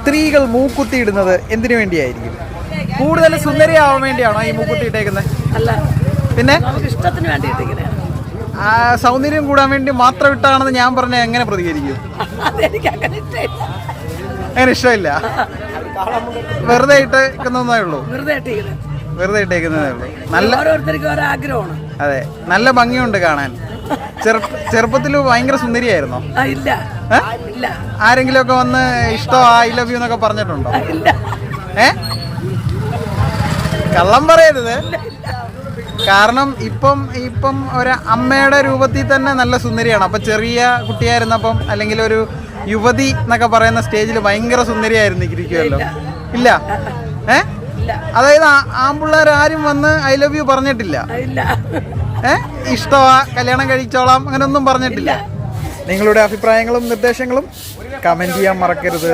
സ്ത്രീകൾ മൂക്കുത്തി ഇടുന്നത് എന്തിനു വേണ്ടിയായിരിക്കും? കൂടുതൽ സുന്ദരിയാവാൻ വേണ്ടിയാണോ ഈ മൂക്കുത്തി ഇട്ടേക്കുന്നത്? അല്ല, പിന്നെ നമുക്ക് ഇഷ്ടത്തിന് വേണ്ടി ഇട്ടിരിക്കുന്നത്. സൗന്ദര്യം കൂടാൻ വേണ്ടി മാത്രം ഇട്ടാണെന്ന് ഞാൻ പറഞ്ഞ എങ്ങനെ പ്രതികരിക്കും? അതെനിക്ക് അങ്ങനെ ഇഷ്ടമില്ല. അങ്ങനെ ഇഷ്ടമില്ല. വെറുതെ ഇട്ടേക്കുന്നതേ ഉള്ളൂ. വെറുതെ ഇട്ടേക്കുന്നതേ ഉള്ളൂ. നല്ല ഓരോരുത്തർക്കും ഓരോ ആഗ്രഹമാണ്. അതെ, നല്ല ഭംഗിയുണ്ട് കാണാൻ. ചെറുപ്പത്തിൽ ഭയങ്കര സുന്ദരിയായിരുന്നോ? ഇല്ല, ഇല്ല. ആരെങ്കിലും ഒക്കെ വന്ന് ഇഷ്ടം ഐ ലവ് യു എന്നൊക്കെ പറഞ്ഞിട്ടുണ്ടോ? കള്ളം പറയരുത്. കാരണം ഇപ്പം ഒരു അമ്മയുടെ രൂപത്തിൽ തന്നെ നല്ല സുന്ദരിയാണ്. അപ്പം ചെറിയ കുട്ടിയായിരുന്നപ്പം അല്ലെങ്കിൽ ഒരു യുവതി എന്നൊക്കെ പറയുന്ന സ്റ്റേജിൽ ഭയങ്കര സുന്ദരിയായിരുന്നു ഇരിക്കുമല്ലോ. ഇല്ല. അതായത് ആൺപിള്ളേർ ആരും വന്ന് ഐ ലവ് യു പറഞ്ഞിട്ടില്ല. ഇഷ്ടമാ, കല്യാണം കഴിച്ചോളാം, അങ്ങനെ ഒന്നും പറഞ്ഞിട്ടില്ല. നിങ്ങളുടെ അഭിപ്രായങ്ങളും നിർദ്ദേശങ്ങളും കമന്റ് ചെയ്യാൻ മറക്കരുത്.